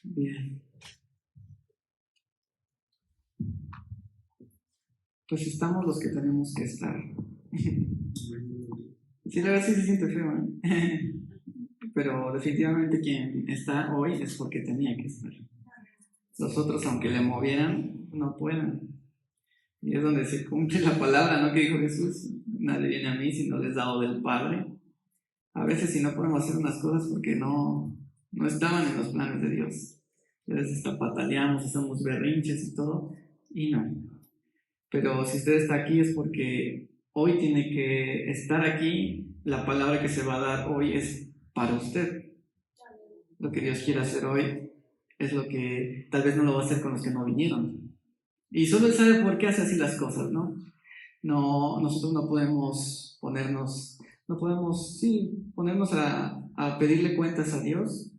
Bien. Pues estamos los que tenemos que estar. Sí, la verdad sí se siente feo, ¿eh? Pero definitivamente quien está hoy es porque tenía que estar. Los otros, aunque le movieran, no pueden. Y es donde se cumple la palabra, ¿no? Que dijo Jesús: nadie viene a mí si no les dado del Padre. A veces si no podemos hacer unas cosas porque no estaban en los planes de Dios. Y a veces hasta pataleamos, hacemos berrinches y todo, y no. Pero si usted está aquí es porque hoy tiene que estar aquí. La palabra que se va a dar hoy es para usted. Lo que Dios quiere hacer hoy es lo que tal vez no lo va a hacer con los que no vinieron. Y solo Él sabe por qué hace así las cosas, ¿no? Nosotros no podemos ponernos a pedirle cuentas a Dios,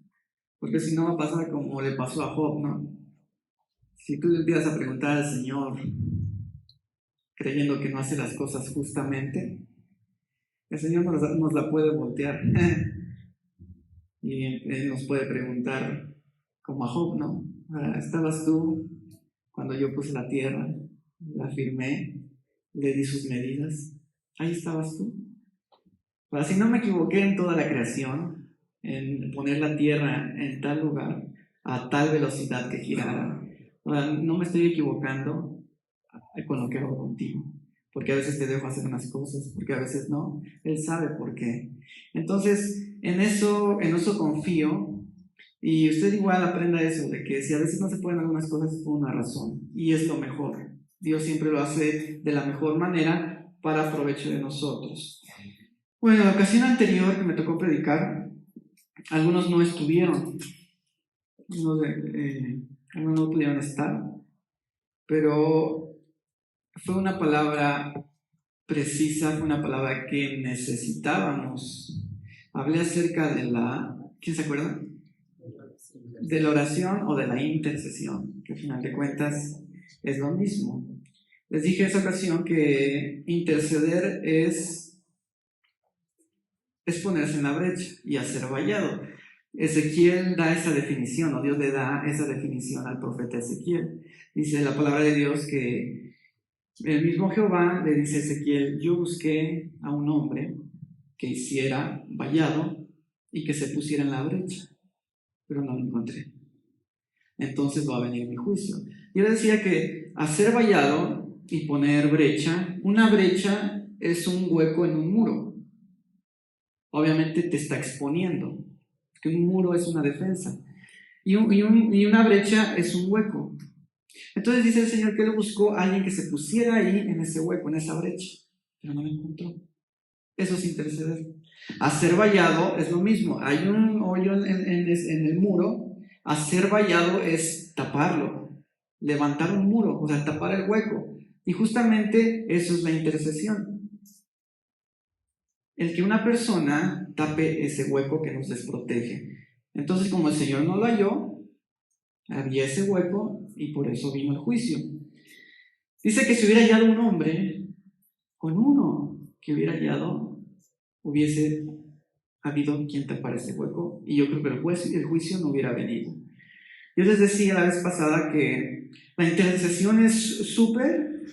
porque si no va a pasar como le pasó a Job, ¿no? Si tú le empiezas a preguntar al Señor creyendo que no hace las cosas justamente, el Señor nos la puede voltear y Él nos puede preguntar como a Job, ¿no? ¿Estabas tú cuando yo puse la tierra, la firmé, le di sus medidas? Ahí estabas tú. Ahora, si no me equivoqué en toda la creación, en poner la tierra en tal lugar, a tal velocidad que girara, ahora, no me estoy equivocando con lo que hago contigo, porque a veces te dejo hacer unas cosas, porque a veces no. Él sabe por qué. Entonces, en eso confío. Y usted igual aprenda eso, de que si a veces no se pueden algunas cosas es por una razón, y es lo mejor. Dios siempre lo hace de la mejor manera para provecho de nosotros. Bueno, en la ocasión anterior que me tocó predicar, algunos no estuvieron, algunos no pudieron estar, pero fue una palabra precisa, fue una palabra que necesitábamos. Hablé acerca de ¿quién se acuerda? De la oración o de la intercesión, que al final de cuentas es lo mismo. Les dije en esa ocasión que interceder es ponerse en la brecha y hacer vallado. Ezequiel da esa definición, o Dios le da esa definición al profeta Ezequiel. Dice la palabra de Dios que el mismo Jehová le dice a Ezequiel: yo busqué a un hombre que hiciera vallado y que se pusiera en la brecha, pero no lo encontré. Entonces va a venir mi juicio. Yo decía que hacer vallado y poner brecha, una brecha es un hueco en un muro. Obviamente te está exponiendo, que un muro es una defensa y una brecha es un hueco. Entonces dice el Señor que Él buscó a alguien que se pusiera ahí en ese hueco, en esa brecha, pero no lo encontró. Eso es interceder. Hacer vallado es lo mismo. Hay un hoyo en el muro. Hacer vallado es taparlo, levantar un muro, o sea, tapar el hueco. Y justamente eso es la intercesión. El que una persona tape ese hueco que nos desprotege. Entonces, como el Señor no lo halló, había ese hueco y por eso vino el juicio. Dice que si hubiera hallado un hombre, con uno que hubiera hallado, hubiese habido quien tapara ese hueco, y yo creo que el juicio no hubiera venido. Yo les decía la vez pasada que la intercesión es súper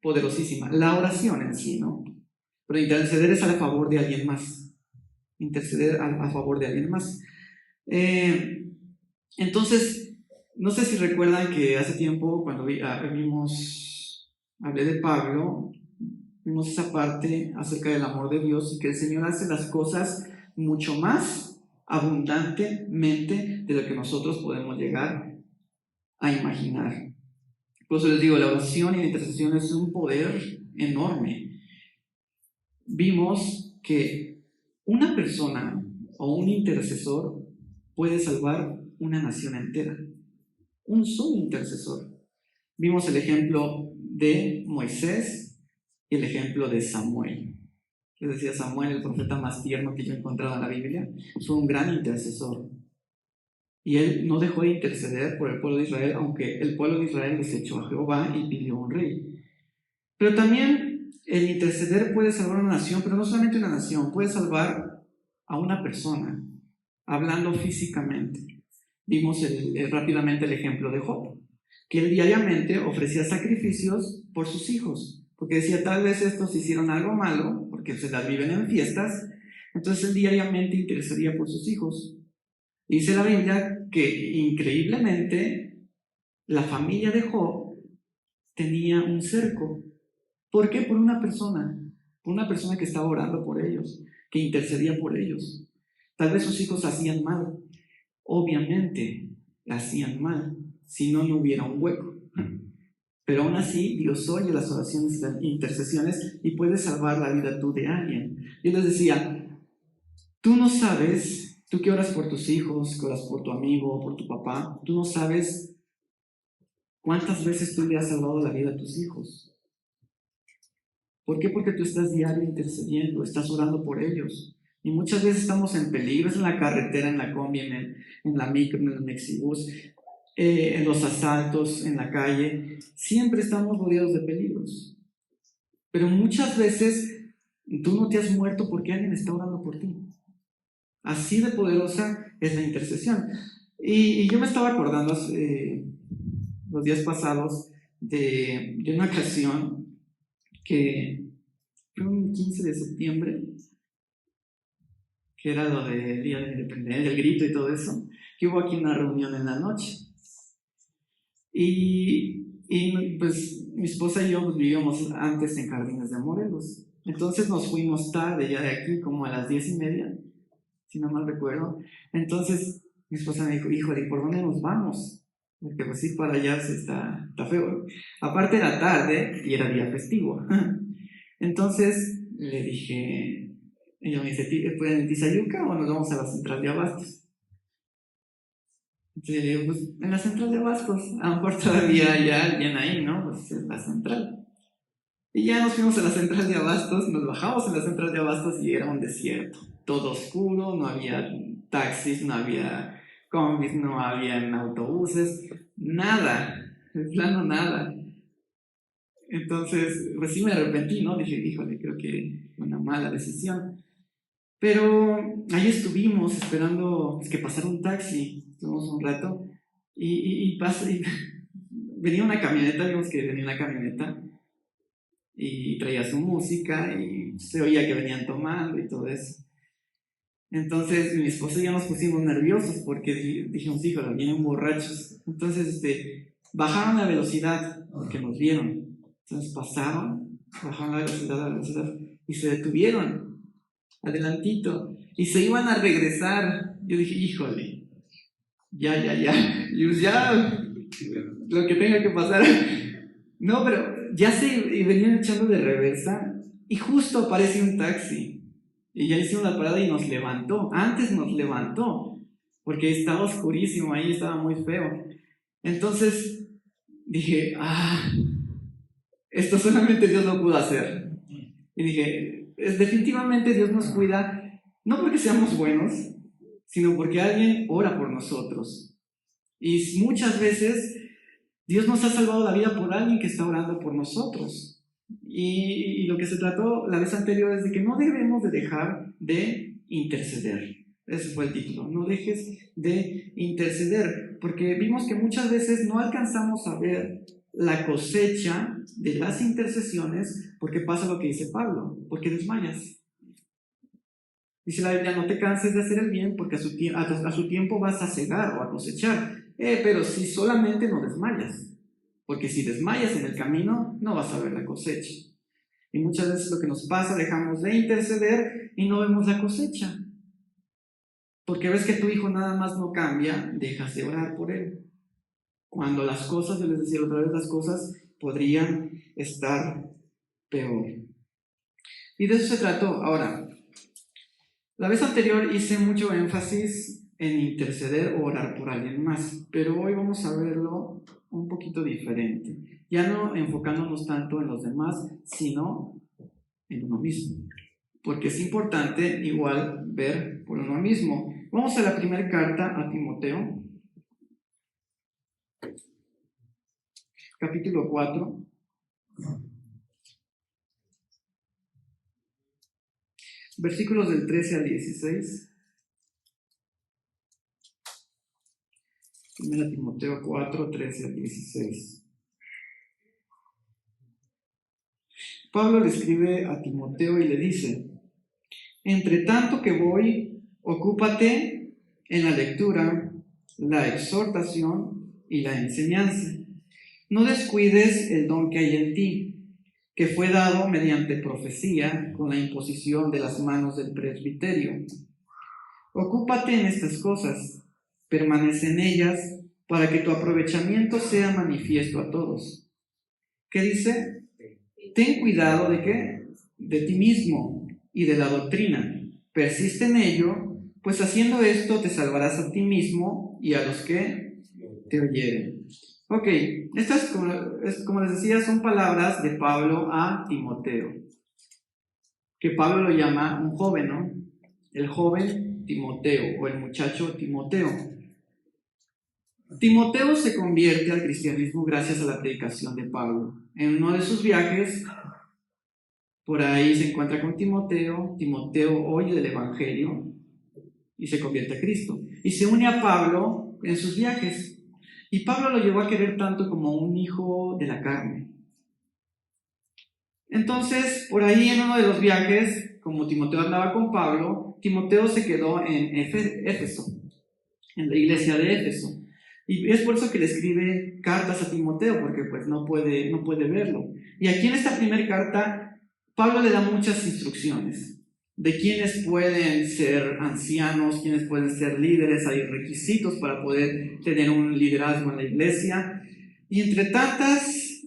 poderosísima. La oración en sí, ¿no? Pero interceder es a favor de alguien más. Interceder a favor de alguien más. Entonces, no sé si recuerdan que hace tiempo, cuando hablé de Pablo, vimos esa parte acerca del amor de Dios y que el Señor hace las cosas mucho más abundantemente de lo que nosotros podemos llegar a imaginar. Por eso les digo, la oración y la intercesión es un poder enorme. Vimos que una persona o un intercesor puede salvar una nación entera. Un solo intercesor. Vimos el ejemplo de Moisés y el ejemplo de Samuel. Les decía, Samuel, el profeta más tierno que yo he encontrado en la Biblia, fue un gran intercesor. Y él no dejó de interceder por el pueblo de Israel, aunque el pueblo de Israel desechó a Jehová y pidió un rey. Pero también el interceder puede salvar una nación, pero no solamente una nación, puede salvar a una persona, hablando físicamente. Vimos rápidamente el ejemplo de Job, que él diariamente ofrecía sacrificios por sus hijos, porque decía, tal vez estos hicieron algo malo, porque se las viven en fiestas, entonces él diariamente intercedía por sus hijos. Dice la Biblia que increíblemente la familia de Job tenía un cerco. ¿Por qué? Por una persona que estaba orando por ellos, que intercedía por ellos. Tal vez sus hijos hacían mal, obviamente hacían mal, si no, no hubiera un hueco. Pero aún así, Dios oye las oraciones y las intercesiones y puede salvar la vida tú de alguien. Yo les decía, tú no sabes, tú que oras por tus hijos, que oras por tu amigo, por tu papá, tú no sabes cuántas veces tú le has salvado la vida a tus hijos. ¿Por qué? Porque tú estás diario intercediendo, estás orando por ellos. Y muchas veces estamos en peligro, en la carretera, en la combi, en la micro, en el mexibús, en los asaltos, en la calle. Siempre estamos rodeados de peligros. Pero muchas veces tú no te has muerto porque alguien está orando por ti. Así de poderosa es la intercesión. Y yo me estaba acordando los días pasados de una ocasión que fue un 15 de septiembre, que era lo del Día de la Independencia, el grito y todo eso, que hubo aquí una reunión en la noche. Y pues mi esposa y yo vivíamos antes en Jardines de Morelos. Entonces nos fuimos tarde, ya de aquí, como a las 10:30, si no mal recuerdo. Entonces mi esposa me dijo, híjole, ¿y por dónde nos vamos? Porque pues ir para allá está feo. Aparte era tarde y era día festivo. Entonces le dije, ella me dice, ¿pueden en Tizayuca o nos vamos a la central de Abastos? Entonces le digo, pues en la central de Abastos, a lo mejor todavía hay alguien ahí, ¿no? Pues es la central. Y ya nos fuimos a la central de Abastos, nos bajamos en la central de Abastos y era un desierto. Todo oscuro, no había taxis, no había combis, no había autobuses, nada, de plano nada. Entonces, pues sí me arrepentí, ¿no? Dije, híjole, creo que fue una mala decisión. Pero ahí estuvimos esperando pues, que pasara un taxi, estuvimos un rato, y venía una camioneta, vimos que venía una camioneta, y traía su música, y se oía que venían tomando y todo eso. Entonces mi esposa y yo nos pusimos nerviosos, porque dijimos, híjole, vienen borrachos. Entonces, bajaron la velocidad, porque nos vieron. Entonces pasaron, bajaron la velocidad, y se detuvieron adelantito, y se iban a regresar. Yo dije, híjole, ya, y pues ya, lo que tenga que pasar. No, pero ya y venían echando de reversa, y justo aparece un taxi, y ya hicimos la parada y nos levantó. Antes nos levantó, porque estaba oscurísimo ahí, estaba muy feo. Entonces dije, esto solamente Dios lo pudo hacer. Y dije, definitivamente Dios nos cuida, no porque seamos buenos, sino porque alguien ora por nosotros. Y muchas veces Dios nos ha salvado la vida por alguien que está orando por nosotros. Y lo que se trató la vez anterior es de que no debemos de dejar de interceder. Ese fue el título, no dejes de interceder, porque vimos que muchas veces no alcanzamos a ver la cosecha de las intercesiones porque pasa lo que dice Pablo, porque desmayas. Dice la Biblia, no te canses de hacer el bien porque a su tiempo vas a cegar o a cosechar. Pero si solamente no desmayas, porque si desmayas en el camino, no vas a ver la cosecha. Y muchas veces lo que nos pasa, dejamos de interceder y no vemos la cosecha. Porque ves que tu hijo nada más no cambia, dejas de orar por él. Cuando las cosas, yo les decía otra vez, las cosas podrían estar peor. Y de eso se trató. Ahora, la vez anterior hice mucho énfasis en interceder o orar por alguien más, pero hoy vamos a verlo un poquito diferente. Ya no enfocándonos tanto en los demás, sino en uno mismo. Porque es importante igual ver por uno mismo. Vamos a la primera carta a Timoteo, capítulo 4. Versículos del 13 al 16. 1 Timoteo 4, 13 al 16. Pablo le escribe a Timoteo y le dice: entre tanto que voy, ocúpate en la lectura, la exhortación y la enseñanza. No descuides el don que hay en ti, que fue dado mediante profecía con la imposición de las manos del presbiterio. Ocúpate en estas cosas, permanece en ellas, para que tu aprovechamiento sea manifiesto a todos. ¿Qué dice? Ten cuidado ¿de qué? De ti mismo y de la doctrina. Persiste en ello, pues haciendo esto te salvarás a ti mismo y a los que te oyeren. Ok, estas, como les decía, son palabras de Pablo a Timoteo, que Pablo lo llama un joven, ¿no? El joven Timoteo o el muchacho Timoteo. Timoteo se convierte al cristianismo gracias a la predicación de Pablo. En uno de sus viajes, por ahí se encuentra con Timoteo. Timoteo oye del Evangelio y se convierte a Cristo. Y se une a Pablo en sus viajes. Y Pablo lo llevó a querer tanto como un hijo de la carne. Entonces, por ahí en uno de los viajes, como Timoteo andaba con Pablo, Timoteo se quedó en Éfeso, en la iglesia de Éfeso. Y es por eso que le escribe cartas a Timoteo, porque pues no puede verlo. Y aquí en esta primera carta, Pablo le da muchas instrucciones de quiénes pueden ser ancianos, quiénes pueden ser líderes. Hay requisitos para poder tener un liderazgo en la iglesia. Y entre tantos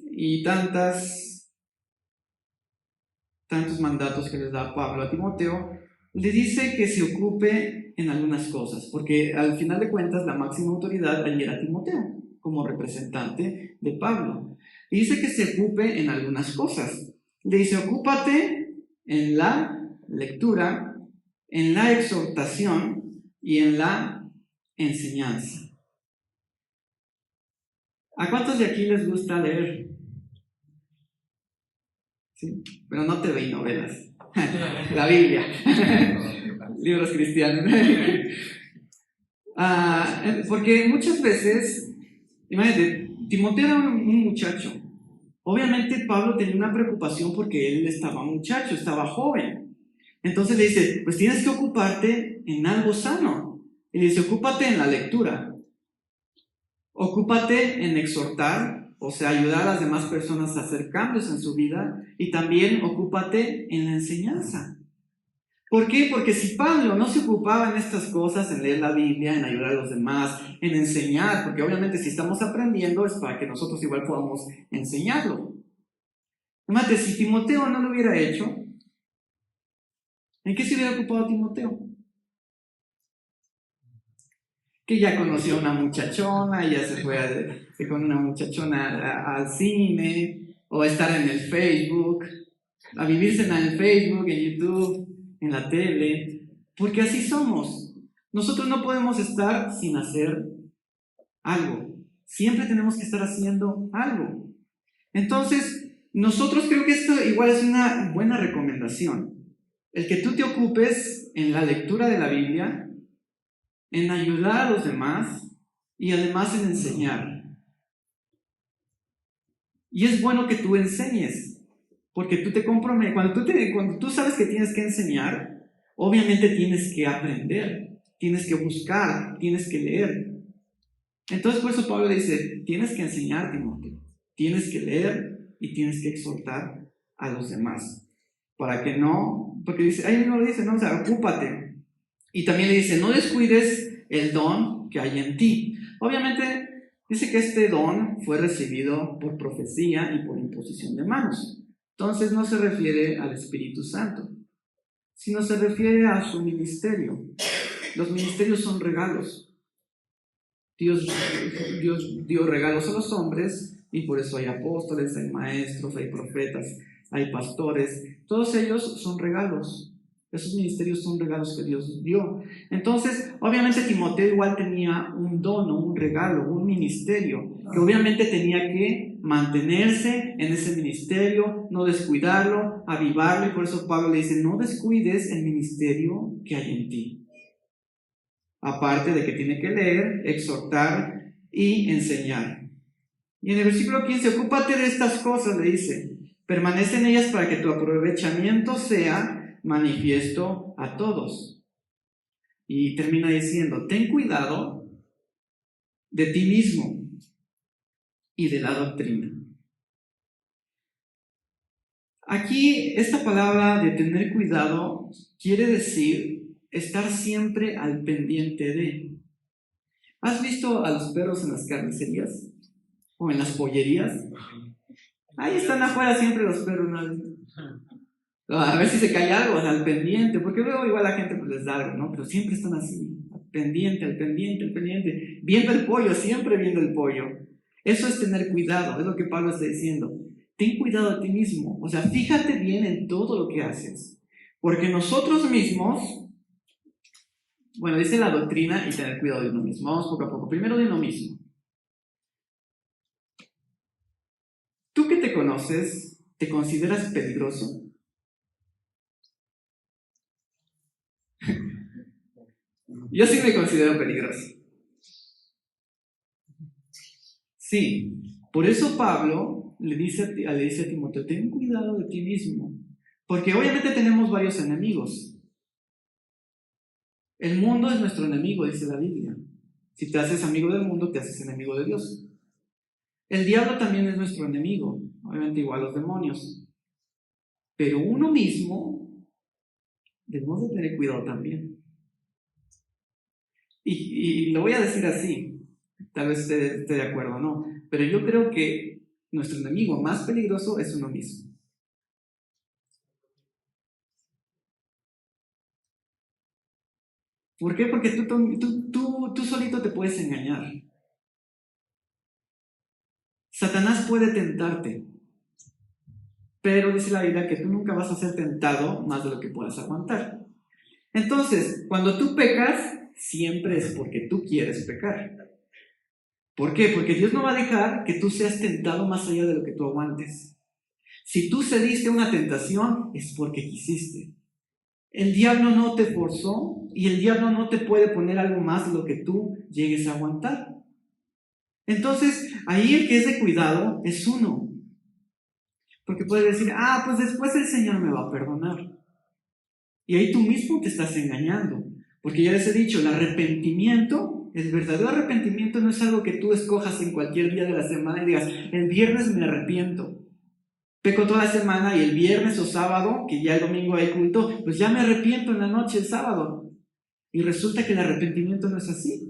mandatos que les da Pablo a Timoteo, le dice que se ocupe en algunas cosas, porque al final de cuentas la máxima autoridad allí era Timoteo, como representante de Pablo. Y dice que se ocupe en algunas cosas. Le dice: ocúpate en la lectura, en la exhortación y en la enseñanza. ¿A cuántos de aquí les gusta leer? ¿Sí? Pero no TV y novelas. La Biblia. Libros cristianos. Porque muchas veces, imagínate, Timoteo era un muchacho. Obviamente Pablo tenía una preocupación porque él estaba muchacho, estaba joven. Entonces le dice: pues tienes que ocuparte en algo sano. Y le dice: ocúpate en la lectura. Ocúpate en exhortar, o sea, ayudar a las demás personas a hacer cambios en su vida. Y también ocúpate en la enseñanza. ¿Por qué? Porque si Pablo no se ocupaba en estas cosas, en leer la Biblia, en ayudar a los demás, en enseñar, porque obviamente si estamos aprendiendo es para que nosotros igual podamos enseñarlo. Imagínate, si Timoteo no lo hubiera hecho, ¿en qué se hubiera ocupado Timoteo? Que ya conoció a una muchachona, y ya se fue con una muchachona al cine, o a estar en el Facebook, a vivirse en el Facebook, en YouTube, en la tele, porque así somos. Nosotros no podemos estar sin hacer algo. Siempre tenemos que estar haciendo algo. Entonces, nosotros creo que esto igual es una buena recomendación. El que tú te ocupes en la lectura de la Biblia, en ayudar a los demás y además en enseñar. Y es bueno que tú enseñes, porque tú te comprometes. Cuando tú sabes que tienes que enseñar, obviamente tienes que aprender, tienes que buscar, tienes que leer. Entonces por eso Pablo dice: tienes que enseñar, Timoteo, tienes que leer y tienes que exhortar a los demás. Para que no, porque dice, ahí mismo lo dice, ¿no? O sea, ocúpate. Y también le dice: no descuides el don que hay en ti. Obviamente dice que este don fue recibido por profecía y por imposición de manos. Entonces no se refiere al Espíritu Santo, sino se refiere a su ministerio. Los ministerios son regalos. Dios dio regalos a los hombres, y por eso hay apóstoles, hay maestros, hay profetas, hay pastores. Todos ellos son regalos. Esos ministerios son regalos que Dios dio. Entonces, obviamente Timoteo igual tenía un don, un regalo, un ministerio, que obviamente tenía que mantenerse en ese ministerio, no descuidarlo, avivarlo. Y por eso Pablo le dice: no descuides el ministerio que hay en ti. Aparte de que tiene que leer, exhortar y enseñar. Y en el versículo 15, ocúpate de estas cosas, le dice, permanece en ellas para que tu aprovechamiento sea manifiesto a todos. Y termina diciendo, ten cuidado de ti mismo y de la doctrina. Aquí esta palabra de tener cuidado quiere decir estar siempre al pendiente de. ¿Has visto a los perros en las carnicerías? ¿O en las pollerías? Ahí están afuera siempre los perros, ¿no? A ver si se cae algo, o sea, al pendiente, porque luego igual la gente pues les da algo, ¿no? Pero siempre están así, al pendiente, al pendiente, al pendiente, viendo el pollo, siempre viendo el pollo. Eso es tener cuidado, es lo que Pablo está diciendo. Ten cuidado de ti mismo, o sea, fíjate bien en todo lo que haces, porque nosotros mismos, bueno, dice la doctrina y tener cuidado de uno mismo. Vamos poco a poco. Primero de uno mismo. ¿Tú que te conoces, te consideras peligroso? Yo sí me considero peligroso. Sí, por eso Pablo le dice a Timoteo, ten cuidado de ti mismo, porque obviamente tenemos varios enemigos. El mundo es nuestro enemigo, dice la Biblia. Si te haces amigo del mundo, te haces enemigo de Dios. El diablo también es nuestro enemigo, obviamente igual los demonios. Pero uno mismo debemos de tener cuidado también. Y lo voy a decir así, tal vez esté de acuerdo o no, pero yo creo que nuestro enemigo más peligroso es uno mismo. ¿Por qué? Porque tú solito te puedes engañar. Satanás puede tentarte, pero dice la Biblia que tú nunca vas a ser tentado más de lo que puedas aguantar. Entonces, cuando tú pecas, siempre es porque tú quieres pecar. ¿Por qué? Porque Dios no va a dejar que tú seas tentado más allá de lo que tú aguantes. Si tú cediste a una tentación, es porque quisiste. El diablo no te forzó y el diablo no te puede poner algo más de lo que tú llegues a aguantar. Entonces, ahí el que es de cuidado es uno. Porque puede decir, pues después el Señor me va a perdonar. Y ahí tú mismo te estás engañando. Porque ya les he dicho, el arrepentimiento, el verdadero arrepentimiento no es algo que tú escojas en cualquier día de la semana y digas, el viernes me arrepiento. Peco toda la semana y el viernes o sábado, que ya el domingo hay culto, pues ya me arrepiento en la noche el sábado. Y resulta que el arrepentimiento no es así.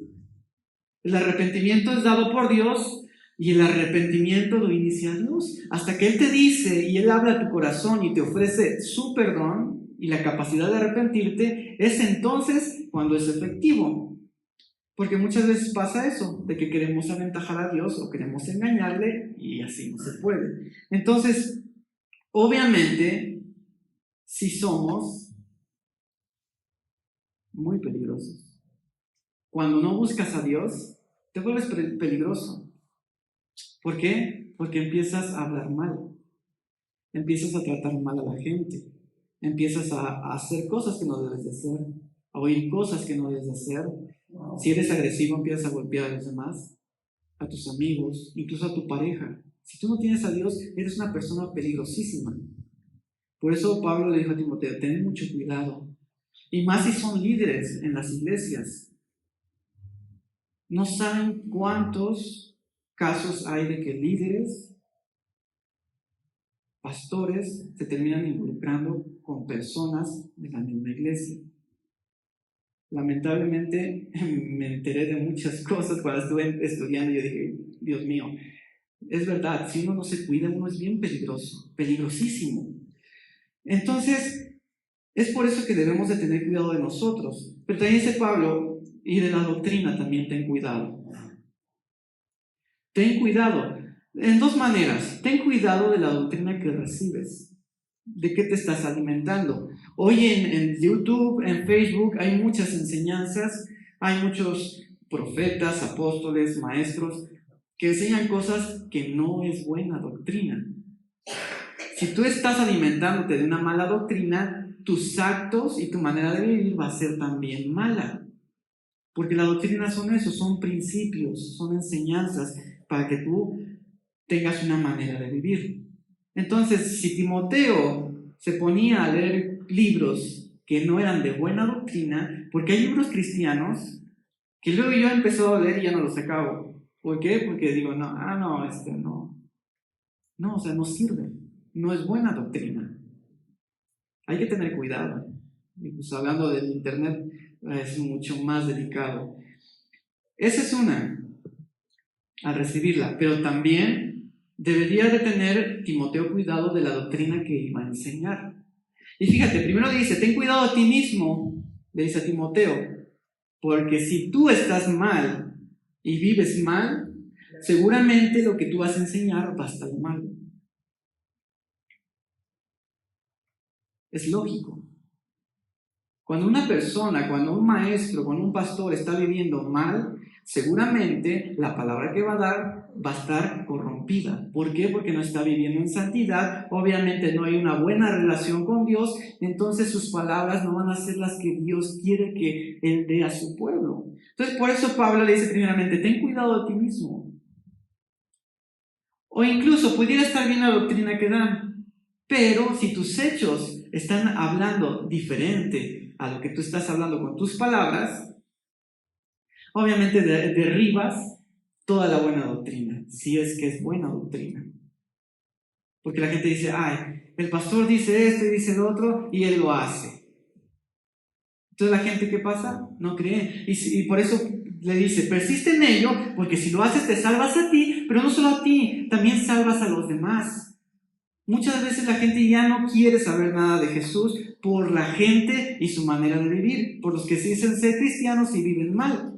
El arrepentimiento es dado por Dios y el arrepentimiento lo inicia Dios. Hasta que Él te dice y Él habla a tu corazón y te ofrece su perdón y la capacidad de arrepentirte, es entonces cuando es efectivo. Porque muchas veces pasa eso, de que queremos aventajar a Dios o queremos engañarle y así no se puede. Entonces, obviamente, si somos muy peligrosos. Cuando no buscas a Dios, te vuelves peligroso. ¿Por qué? Porque empiezas a hablar mal, empiezas a tratar mal a la gente, empiezas a hacer cosas que no debes de hacer, a oír cosas que no debes de hacer. Si eres agresivo, empiezas a golpear a los demás, a tus amigos, incluso a tu pareja. Si tú no tienes a Dios, eres una persona peligrosísima. Por eso Pablo le dijo a Timoteo, ten mucho cuidado. Y más si son líderes en las iglesias. No saben cuántos casos hay de que líderes, pastores, se terminan involucrando con personas de la misma iglesia. Lamentablemente me enteré de muchas cosas cuando estuve estudiando y yo dije, Dios mío, es verdad, si uno no se cuida, uno es bien peligroso, peligrosísimo. Entonces, es por eso que debemos de tener cuidado de nosotros. Pero también dice Pablo, y de la doctrina también ten cuidado. Ten cuidado, en dos maneras. Ten cuidado de la doctrina que recibes. ¿De qué te estás alimentando? Hoy en YouTube, en Facebook, hay muchas enseñanzas, hay muchos profetas, apóstoles, maestros, que enseñan cosas que no es buena doctrina. Si tú estás alimentándote de una mala doctrina, tus actos y tu manera de vivir va a ser también mala. Porque la doctrina son eso, son principios, son enseñanzas para que tú tengas una manera de vivir. Entonces, si Timoteo se ponía a leer libros que no eran de buena doctrina, porque hay libros cristianos que luego yo he empezado a leer y ya no los acabo. ¿Por qué? Porque digo, no, no, o sea, no sirve, no es buena doctrina. Hay que tener cuidado. Y pues hablando del internet, es mucho más delicado. Esa es una, al recibirla, pero también debería de tener Timoteo cuidado de la doctrina que iba a enseñar. Y fíjate, primero dice, ten cuidado a ti mismo, le dice a Timoteo, porque si tú estás mal y vives mal, seguramente lo que tú vas a enseñar va a estar mal. Es lógico. Cuando una persona, cuando un maestro, cuando un pastor está viviendo mal, seguramente la palabra que va a dar va a estar corrompida. ¿Por qué? Porque no está viviendo en santidad, obviamente no hay una buena relación con Dios, entonces sus palabras no van a ser las que Dios quiere que Él dé a su pueblo. Entonces por eso Pablo le dice primeramente, ten cuidado de ti mismo. O incluso pudiera estar bien la doctrina que dan, pero si tus hechos están hablando diferente a lo que tú estás hablando con tus palabras, obviamente derribas toda la buena doctrina, si es que es buena doctrina. Porque la gente dice, ay, el pastor dice esto y dice lo otro, y él lo hace. Entonces la gente, ¿qué pasa? No cree. Y por eso le dice, persiste en ello, porque si lo haces te salvas a ti, pero no solo a ti, también salvas a los demás. Muchas veces la gente ya no quiere saber nada de Jesús por la gente y su manera de vivir, por los que se dicen ser cristianos y viven mal.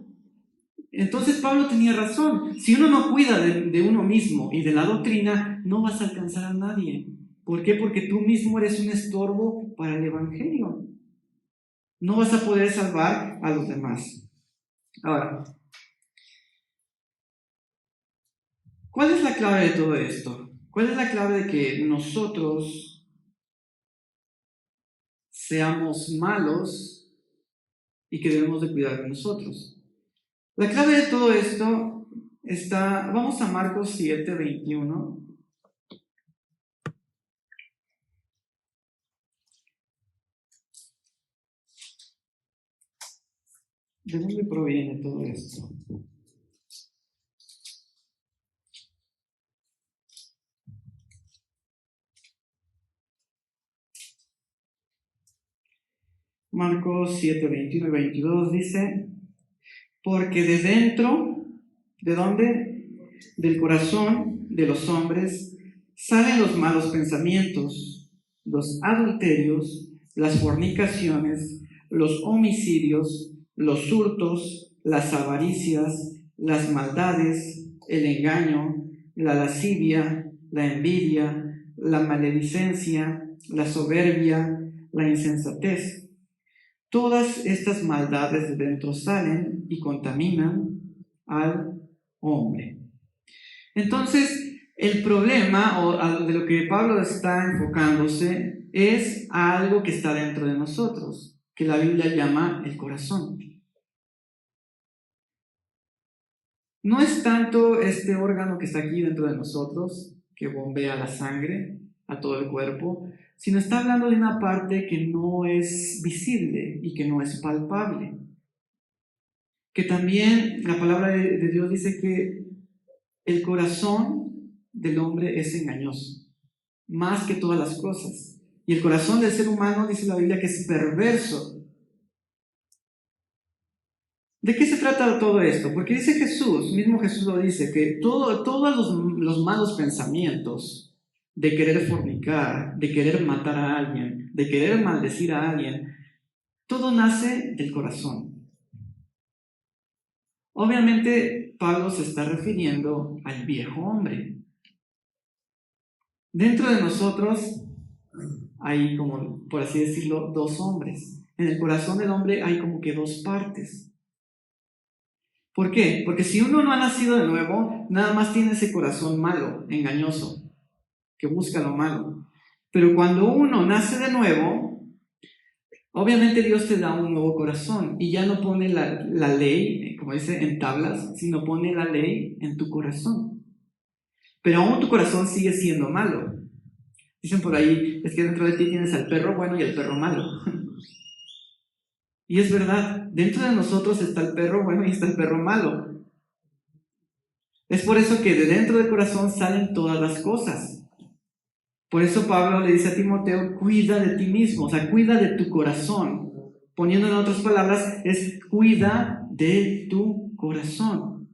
Entonces Pablo tenía razón. Si uno no cuida de uno mismo y de la doctrina, no vas a alcanzar a nadie. ¿Por qué? Porque tú mismo eres un estorbo para el Evangelio. No vas a poder salvar a los demás. Ahora, ¿cuál es la clave de todo esto? ¿Cuál es la clave de que nosotros seamos malos y que debemos de cuidar de nosotros? La clave de todo esto está, vamos a Marcos 7:21. ¿De dónde proviene todo esto? Marcos 7:21 y 22 dice, porque de dentro, ¿de dónde? Del corazón de los hombres salen los malos pensamientos, los adulterios, las fornicaciones, los homicidios, los hurtos, las avaricias, las maldades, el engaño, la lascivia, la envidia, la maledicencia, la soberbia, la insensatez. Todas estas maldades de dentro salen y contaminan al hombre. Entonces, el problema o de lo que Pablo está enfocándose es a algo que está dentro de nosotros, que la Biblia llama el corazón. No es tanto este órgano que está aquí dentro de nosotros, que bombea la sangre a todo el cuerpo, sino está hablando de una parte que no es visible y que no es palpable. Que también la palabra de Dios dice que el corazón del hombre es engañoso, más que todas las cosas. Y el corazón del ser humano, dice la Biblia, que es perverso. ¿De qué se trata todo esto? Porque dice Jesús, mismo Jesús lo dice, que todos los malos pensamientos de querer fornicar, de querer matar a alguien, de querer maldecir a alguien, todo nace del corazón. Obviamente, Pablo se está refiriendo al viejo hombre. Dentro de nosotros hay, como por así decirlo, dos hombres. En el corazón del hombre hay como que dos partes. ¿Por qué? Porque si uno no ha nacido de nuevo, nada más tiene ese corazón malo, engañoso, que busca lo malo. Pero cuando uno nace de nuevo, Obviamente Dios te da un nuevo corazón y ya no pone la ley, como dice, en tablas, sino pone la ley en tu corazón. Pero aún tu corazón sigue siendo malo. Dicen por ahí, es que dentro de ti tienes al perro bueno y el perro malo. Y es verdad, dentro de nosotros está el perro bueno y está el perro malo. Es por eso que de dentro del corazón salen todas las cosas. Por eso Pablo le dice a Timoteo, cuida de ti mismo, o sea, cuida de tu corazón. Poniendo en otras palabras, es cuida de tu corazón.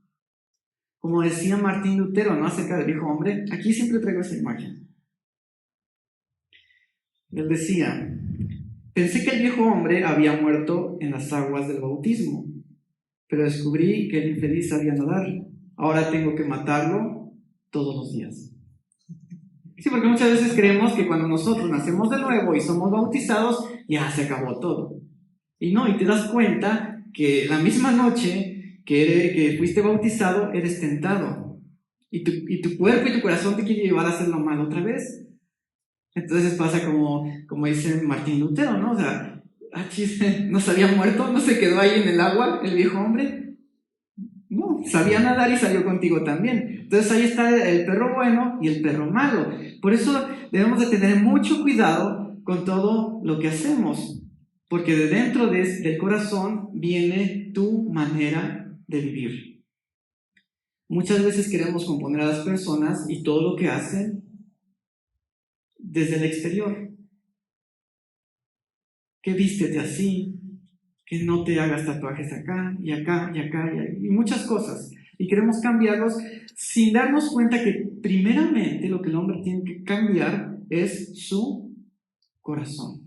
Como decía Martín Lutero, ¿no? Acerca del viejo hombre, aquí siempre traigo esa imagen. Él decía, pensé que el viejo hombre había muerto en las aguas del bautismo, pero descubrí que el infeliz sabía nadar. Ahora tengo que matarlo todos los días. Sí, porque muchas veces creemos que cuando nosotros nacemos de nuevo y somos bautizados, ya se acabó todo. Y no, y te das cuenta que la misma noche que fuiste bautizado, eres tentado. Y tu cuerpo y tu corazón te quiere llevar a hacer lo malo otra vez. Entonces pasa como dice Martín Lutero, ¿no? O sea, no se había muerto, no se quedó ahí en el agua el viejo hombre. No, sabía nadar y salió contigo también. Entonces ahí está el perro bueno y el perro malo. Por eso debemos de tener mucho cuidado con todo lo que hacemos, porque de dentro del corazón viene tu manera de vivir. Muchas veces queremos componer a las personas y todo lo que hacen desde el exterior. Que vístete así, que no te hagas tatuajes acá y acá y acá y muchas cosas. Y queremos cambiarlos sin darnos cuenta que primeramente lo que el hombre tiene que cambiar es su corazón.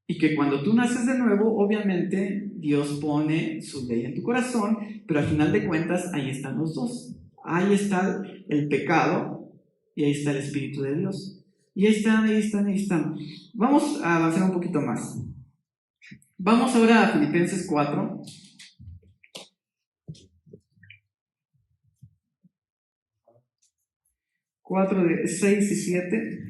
Y que cuando tú naces de nuevo, obviamente Dios pone su ley en tu corazón, pero al final de cuentas ahí están los dos. Ahí está el pecado y ahí está el Espíritu de Dios. Y ahí están, ahí están, ahí están. Vamos a avanzar un poquito más. Vamos ahora a Filipenses 4. De 6 y 7.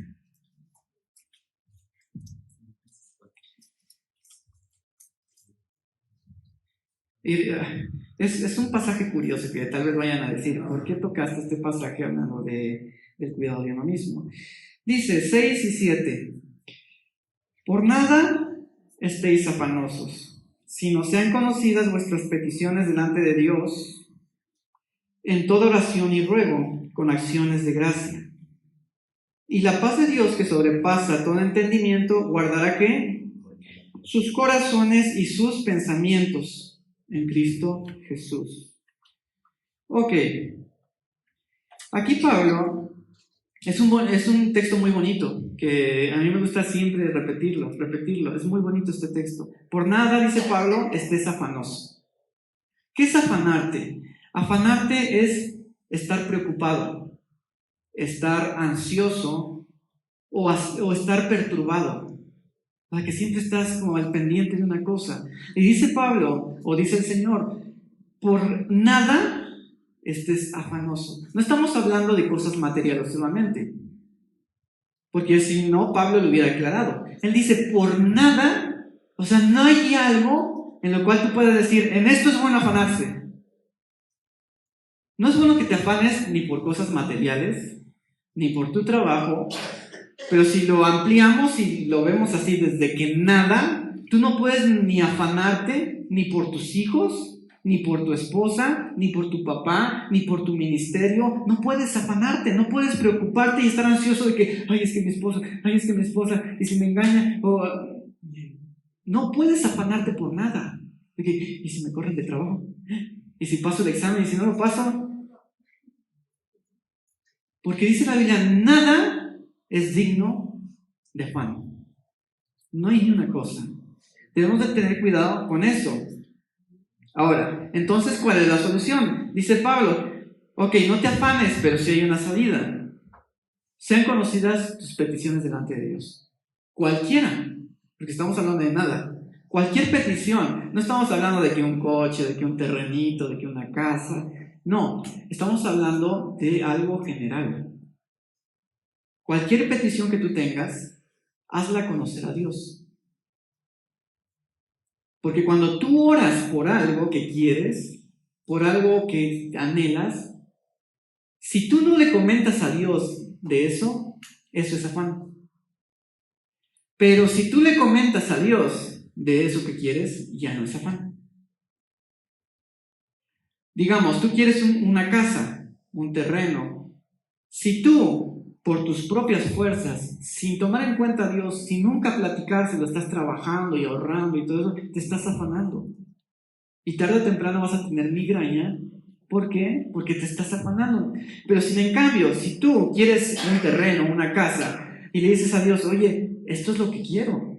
Es un pasaje curioso que tal vez vayan a decir, ¿por qué tocaste este pasaje hablando del cuidado de uno mismo? Dice 6 y 7. Por nada estéis afanosos, sino sean conocidas vuestras peticiones delante de Dios en toda oración y ruego, con acciones de gracia. Y la paz de Dios, que sobrepasa todo entendimiento, guardará ¿qué? Sus corazones y sus pensamientos en Cristo Jesús. Ok. Aquí Pablo es un texto muy bonito, que a mí me gusta siempre repetirlo. Es muy bonito este texto. Por nada, dice Pablo, estés afanoso. ¿Qué es afanarte? Afanarte es estar preocupado, estar ansioso o estar perturbado. Para que siempre estás como al pendiente de una cosa. Y dice Pablo, o dice el Señor, por nada estés afanoso. No estamos hablando de cosas materiales solamente, porque si no, Pablo lo hubiera aclarado. Él dice, por nada, o sea, no hay algo en lo cual tú puedas decir, en esto es bueno afanarse. No es bueno que te afanes ni por cosas materiales, ni por tu trabajo, pero si lo ampliamos y lo vemos así desde que nada, tú no puedes ni afanarte ni por tus hijos, ni por tu esposa, ni por tu papá, ni por tu ministerio. No puedes afanarte, no puedes preocuparte y estar ansioso de que, ay, es que mi esposa, y si me engaña, no puedes afanarte por nada. ¿Y si me corren de trabajo? ¿Y si paso el examen y si no lo paso? Porque dice la Biblia, nada es digno de afán. No hay ni una cosa. Debemos de tener cuidado con eso. Ahora, entonces, ¿cuál es la solución? Dice Pablo, ok, no te afanes, pero sí hay una salida. Sean conocidas tus peticiones delante de Dios. Cualquiera, porque estamos hablando de nada. Cualquier petición. No estamos hablando de que un coche, de que un terrenito, de que una casa. No, estamos hablando de algo general. Cualquier petición que tú tengas, hazla conocer a Dios. Porque cuando tú oras por algo que quieres, por algo que anhelas, si tú no le comentas a Dios de eso es afán. Pero si tú le comentas a Dios de eso que quieres, ya no es afán. Digamos, tú quieres una casa, un terreno. Si tú, por tus propias fuerzas, sin tomar en cuenta a Dios, sin nunca platicar, si lo estás trabajando y ahorrando y todo eso, te estás afanando. Y tarde o temprano vas a tener migraña. ¿Por qué? Porque te estás afanando. Pero si en cambio, si tú quieres un terreno, una casa, y le dices a Dios, oye, esto es lo que quiero,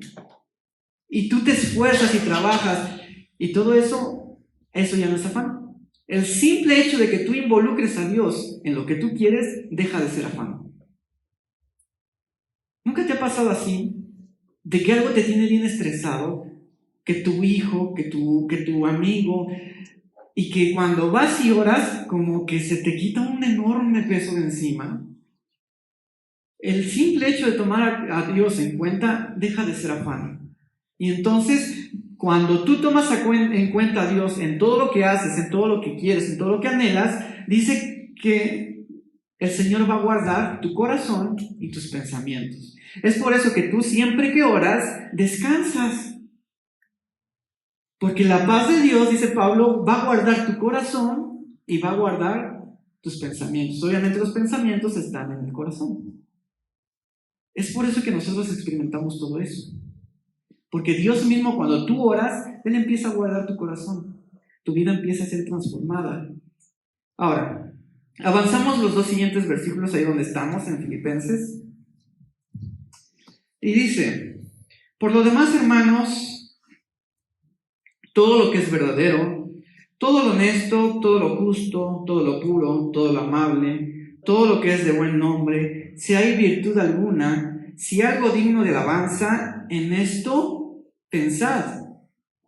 y tú te esfuerzas y trabajas, y todo eso ya no es afán. El simple hecho de que tú involucres a Dios en lo que tú quieres, deja de ser afán. ¿Nunca te ha pasado así? De que algo te tiene bien estresado, que tu hijo, que tu amigo, y que cuando vas y oras, como que se te quita un enorme peso de encima. El simple hecho de tomar a Dios en cuenta deja de ser afán. Y entonces, cuando tú tomas en cuenta a Dios en todo lo que haces, en todo lo que quieres, en todo lo que anhelas, dice que el Señor va a guardar tu corazón y tus pensamientos. Es por eso que tú siempre que oras, descansas. Porque la paz de Dios, dice Pablo, va a guardar tu corazón y va a guardar tus pensamientos. Obviamente los pensamientos están en el corazón. Es por eso que nosotros experimentamos todo eso. Porque Dios mismo, cuando tú oras, Él empieza a guardar tu corazón. Tu vida empieza a ser transformada. Ahora, avanzamos los dos siguientes versículos ahí donde estamos, en Filipenses. Y dice, por lo demás, hermanos, todo lo que es verdadero, todo lo honesto, todo lo justo, todo lo puro, todo lo amable, todo lo que es de buen nombre, si hay virtud alguna, si algo digno de alabanza, en esto pensad.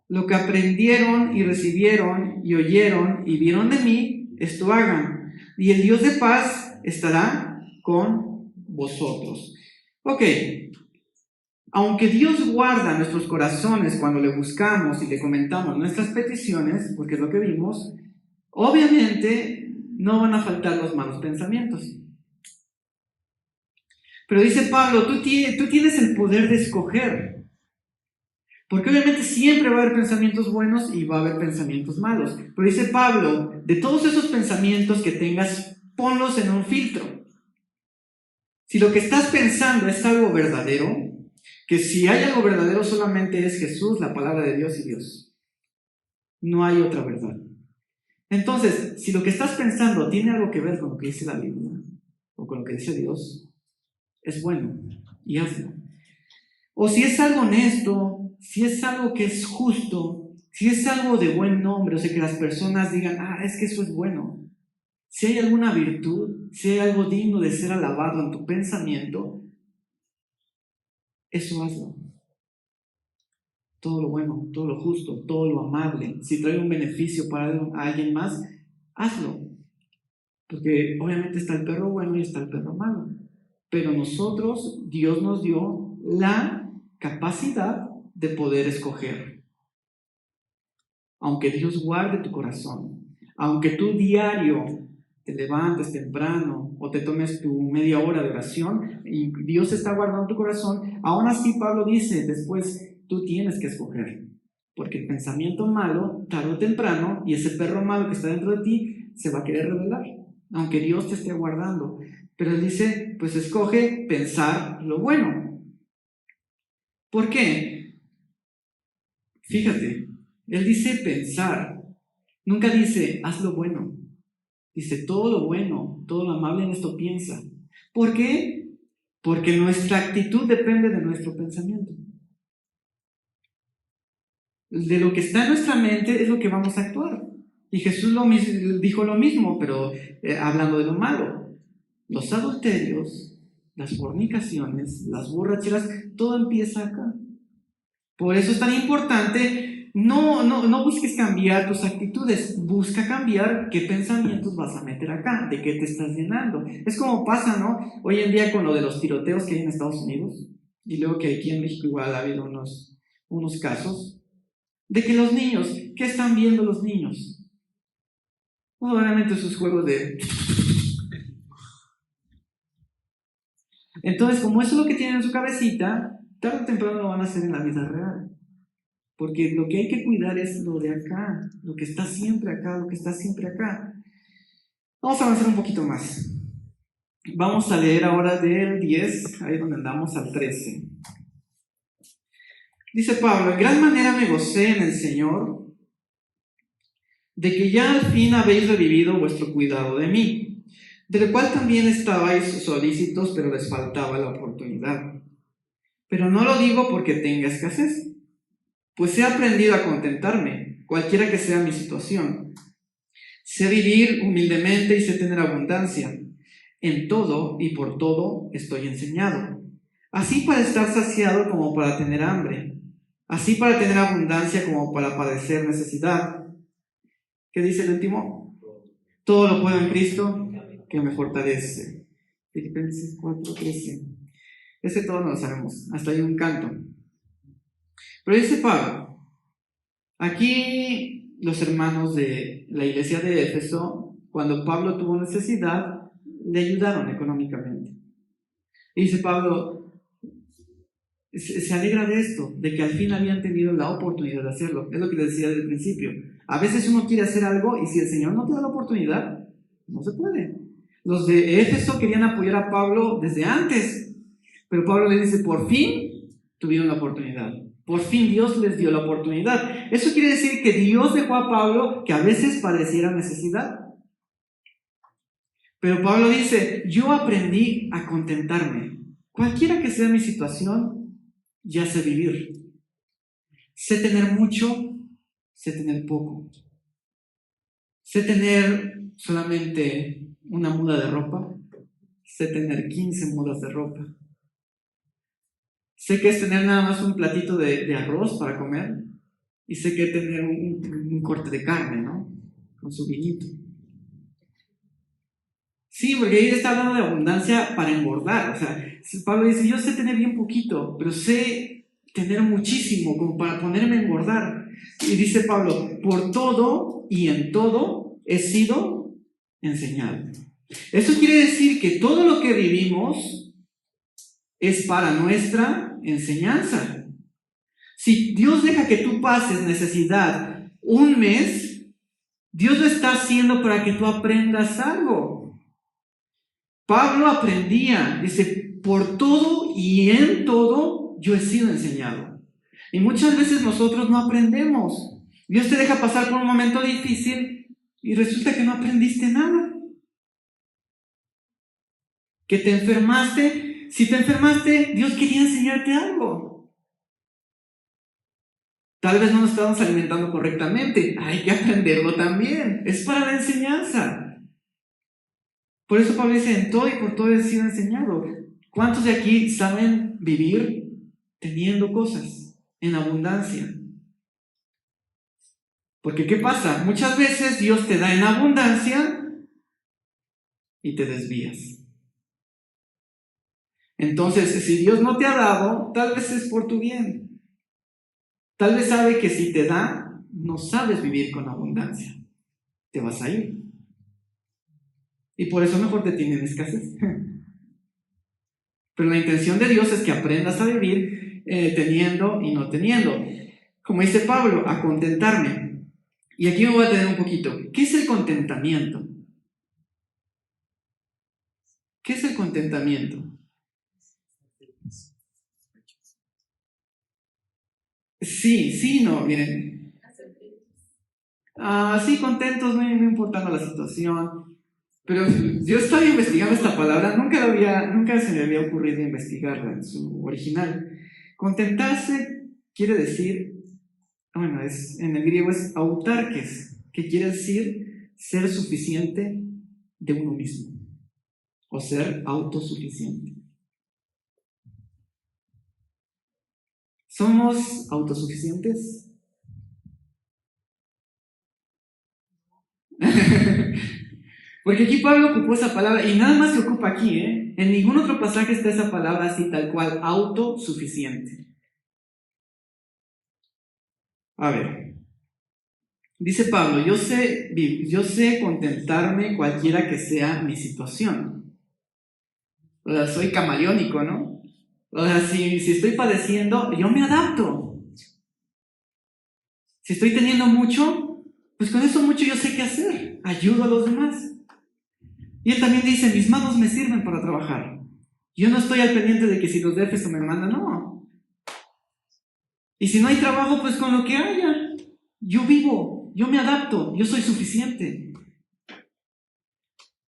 Lo que aprendieron y recibieron y oyeron y vieron de mí, esto hagan. Y el Dios de paz estará con vosotros. Ok. Aunque Dios guarda nuestros corazones cuando le buscamos y le comentamos nuestras peticiones, porque es lo que vimos, obviamente no van a faltar los malos pensamientos. Pero dice Pablo, tú tienes el poder de escoger. Porque obviamente siempre va a haber pensamientos buenos y va a haber pensamientos malos. Pero dice Pablo, de todos esos pensamientos que tengas, ponlos en un filtro. Si lo que estás pensando es algo verdadero, que si hay algo verdadero solamente es Jesús, la palabra de Dios y Dios. No hay otra verdad. Entonces, si lo que estás pensando tiene algo que ver con lo que dice la Biblia o con lo que dice Dios, es bueno y hazlo. O si es algo honesto, si es algo que es justo, si es algo de buen nombre, o sea, que las personas digan, es que eso es bueno. Si hay alguna virtud, si hay algo digno de ser alabado en tu pensamiento, eso hazlo. Todo lo bueno, todo lo justo, todo lo amable. Si trae un beneficio para alguien más, hazlo. Porque obviamente está el perro bueno y está el perro malo. Pero nosotros, Dios nos dio la capacidad de poder escoger. Aunque Dios guarde tu corazón, aunque tú diario te levantes temprano o te tomes tu media hora de oración y Dios está guardando tu corazón, aún así Pablo dice después, tú tienes que escoger, porque el pensamiento malo, tarde o temprano, y ese perro malo que está dentro de ti, se va a querer revelar, aunque Dios te esté guardando. Pero él dice, pues escoge pensar lo bueno. ¿Por qué? Fíjate, él dice pensar, nunca dice haz lo bueno. Dice todo lo bueno, todo lo amable en esto piensa. ¿Por qué? Porque nuestra actitud depende de nuestro pensamiento. De lo que está en nuestra mente es lo que vamos a actuar. Y Jesús dijo lo mismo, pero hablando de lo malo. Los adulterios, las fornicaciones, las borracheras, todo empieza acá. Por eso es tan importante, no busques cambiar tus actitudes, busca cambiar qué pensamientos vas a meter acá, de qué te estás llenando. Es como pasa, ¿no? Hoy en día con lo de los tiroteos que hay en Estados Unidos, y luego que aquí en México igual ha habido unos casos. De que los niños, ¿qué están viendo los niños? Obviamente sus juegos de... Entonces, como eso es lo que tienen en su cabecita, tarde o temprano lo van a hacer en la vida real. Porque lo que hay que cuidar es lo de acá, lo que está siempre acá, lo que está siempre acá. Vamos a avanzar un poquito más. Vamos a leer ahora del 10, ahí donde andamos, al 13. Dice Pablo: en gran manera me gocé en el Señor de que ya al fin habéis revivido vuestro cuidado de mí, del cual también estabais solícitos, pero les faltaba la oportunidad. Pero no lo digo porque tenga escasez, pues he aprendido a contentarme, cualquiera que sea mi situación. Sé vivir humildemente y sé tener abundancia. En todo y por todo estoy enseñado, así para estar saciado como para tener hambre, así para tener abundancia como para padecer necesidad. ¿Qué dice el último? Todo lo puedo en Cristo que me fortalece. Filipenses 4:13. Ese todo no lo sabemos, hasta hay un canto. Pero dice Pablo, aquí los hermanos de la iglesia de Éfeso, cuando Pablo tuvo necesidad, le ayudaron económicamente. Y dice Pablo, se alegra de esto, de que al fin habían tenido la oportunidad de hacerlo. Es lo que les decía desde el principio. A veces uno quiere hacer algo y si el Señor no te da la oportunidad, no se puede. Los de Éfeso querían apoyar a Pablo desde antes, pero Pablo le dice, por fin tuvieron la oportunidad. Por fin Dios les dio la oportunidad. Eso quiere decir que Dios dejó a Pablo que a veces padeciera necesidad. Pero Pablo dice, yo aprendí a contentarme. Cualquiera que sea mi situación, ya sé vivir. Sé tener mucho, sé tener poco. Sé tener solamente una muda de ropa, sé tener 15 mudas de ropa. Sé que es tener nada más un platito de arroz para comer y sé que es tener un corte de carne, ¿no? Con su vinito. Sí, porque ahí está hablando de abundancia para engordar. O sea, Pablo dice, yo sé tener bien poquito, pero sé tener muchísimo como para ponerme a engordar. Y dice Pablo, por todo y en todo he sido enseñado. Eso quiere decir que todo lo que vivimos es para nuestra enseñanza. Si Dios deja que tú pases necesidad un mes, Dios lo está haciendo para que tú aprendas algo. Pablo aprendía, dice, por todo y en todo yo he sido enseñado. Y muchas veces nosotros no aprendemos. Dios te deja pasar por un momento difícil y resulta que no aprendiste nada. Que te enfermaste. Si te enfermaste, Dios quería enseñarte algo. Tal vez no nos estamos alimentando correctamente. Hay que aprenderlo también. Es para la enseñanza. Por eso Pablo dice, en todo y por todo he sido enseñado. ¿Cuántos de aquí saben vivir teniendo cosas en abundancia? Porque ¿qué pasa? Muchas veces Dios te da en abundancia y te desvías. Entonces, si Dios no te ha dado, tal vez es por tu bien. Tal vez sabe que si te da, no sabes vivir con abundancia. Te vas a ir. Y por eso mejor te tienen escasez. Pero la intención de Dios es que aprendas a vivir teniendo y no teniendo. Como dice Pablo, a contentarme. Y aquí me voy a detener un poquito. ¿Qué es el contentamiento? ¿Qué es el contentamiento? Sí, no, miren. Sí, contentos, no importando la situación. Pero yo estaba investigando esta palabra, nunca se me había ocurrido investigarla en su original. Contentarse quiere decir, bueno, en el griego es autarques, que quiere decir ser suficiente de uno mismo, o ser autosuficiente. ¿Somos autosuficientes? Porque aquí Pablo ocupó esa palabra y nada más se ocupa aquí, ¿eh? En ningún otro pasaje está esa palabra así tal cual, autosuficiente. A ver, Dice Pablo, yo sé contentarme cualquiera que sea mi situación. O sea, soy camaleónico, ¿no? O sea, si estoy padeciendo, yo me adapto. Si estoy teniendo mucho, pues con eso mucho yo sé qué hacer. Ayudo a los demás. Y él también dice, mis manos me sirven para trabajar. Yo no estoy al pendiente de que si los de me mandan, no. Y si no hay trabajo, pues con lo que haya. Yo vivo, yo me adapto, yo soy suficiente.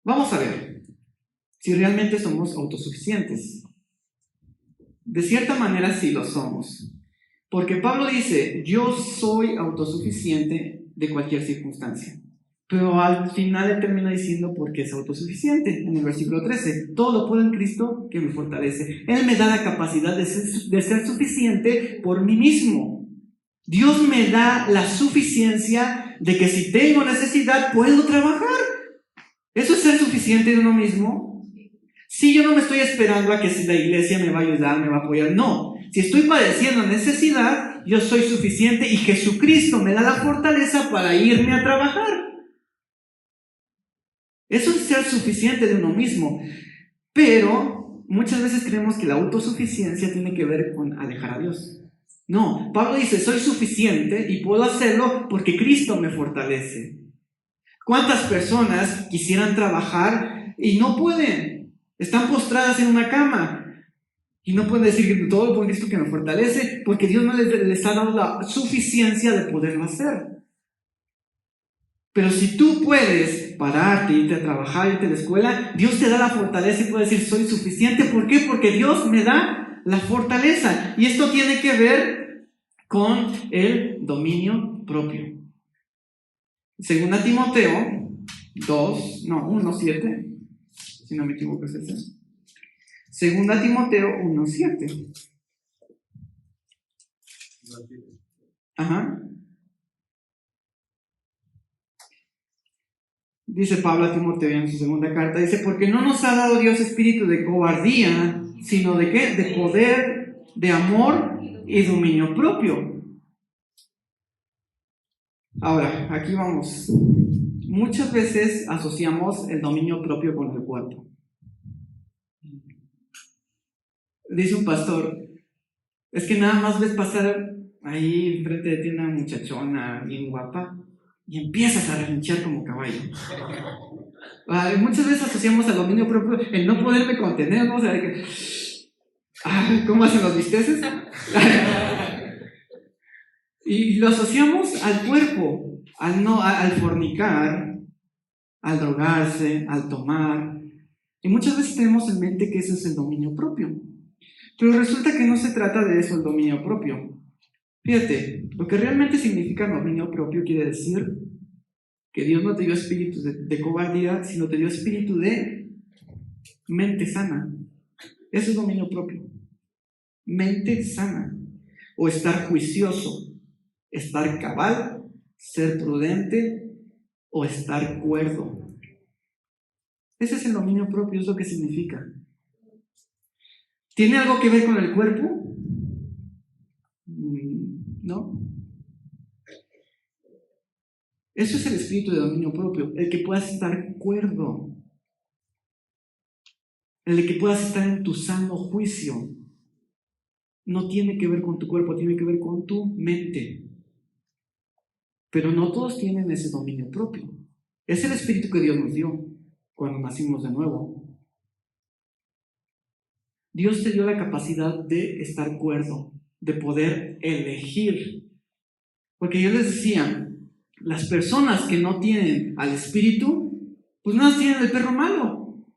Vamos a ver si realmente somos autosuficientes. De cierta manera sí lo somos. Porque Pablo dice, yo soy autosuficiente de cualquier circunstancia. Pero al final él termina diciendo porque es autosuficiente. En el versículo 13, todo lo puedo en Cristo que me fortalece. Él me da la capacidad de ser suficiente por mí mismo. Dios me da la suficiencia de que si tengo necesidad puedo trabajar. ¿Eso es ser suficiente de uno mismo? Si yo no me estoy esperando a que si la iglesia me va a ayudar, me va a apoyar. No, si estoy padeciendo necesidad, yo soy suficiente y Jesucristo me da la fortaleza para irme a trabajar. Eso es ser suficiente de uno mismo. Pero muchas veces creemos que la autosuficiencia tiene que ver con alejar a Dios. No, Pablo dice, soy suficiente y puedo hacerlo porque Cristo me fortalece. ¿Cuántas personas quisieran trabajar y no pueden? Están postradas en una cama y no pueden decir que todo por Cristo que me fortalece, porque Dios no les ha dado la suficiencia de poderlo hacer. Pero si tú puedes pararte, irte a trabajar, irte a la escuela, Dios te da la fortaleza y puedes decir, soy suficiente. ¿Por qué? Porque Dios me da la fortaleza. Y esto tiene que ver con el dominio propio. Según a Timoteo 1:7, si no me equivoco es ese. Según a Timoteo 1:7. Ajá. Dice Pablo a Timoteo en su segunda carta, dice, porque no nos ha dado Dios espíritu de cobardía, sino de ¿qué? De poder, de amor y dominio propio. Ahora, aquí vamos. Muchas veces asociamos el dominio propio con el cuerpo. Dice un pastor, es que nada más ves pasar ahí enfrente de ti una muchachona bien guapa y empiezas a relinchar como caballo. Muchas veces asociamos al dominio propio el no poderme contener, ¿no? O sea, que, ¿cómo hacen los bisteces? Y lo asociamos al cuerpo, al fornicar, al drogarse, al tomar. Y muchas veces tenemos en mente que ese es el dominio propio. Pero resulta que no se trata de eso el dominio propio. Fíjate, lo que realmente significa dominio propio quiere decir que Dios no te dio espíritu de cobardía, sino te dio espíritu de mente sana. Eso es dominio propio. Mente sana. O estar juicioso, estar cabal, ser prudente o estar cuerdo. Ese es el dominio propio, es lo que significa. ¿Tiene algo que ver con el cuerpo? No. Eso es el espíritu de dominio propio, el que puedas estar cuerdo, el de que puedas estar en tu sano juicio. No tiene que ver con tu cuerpo, tiene que ver con tu mente. Pero no todos tienen ese dominio propio. Es el espíritu que Dios nos dio cuando nacimos de nuevo. Dios te dio la capacidad de estar cuerdo, de poder elegir. Porque yo les decía, las personas que no tienen al espíritu, pues nada, tienen el perro malo.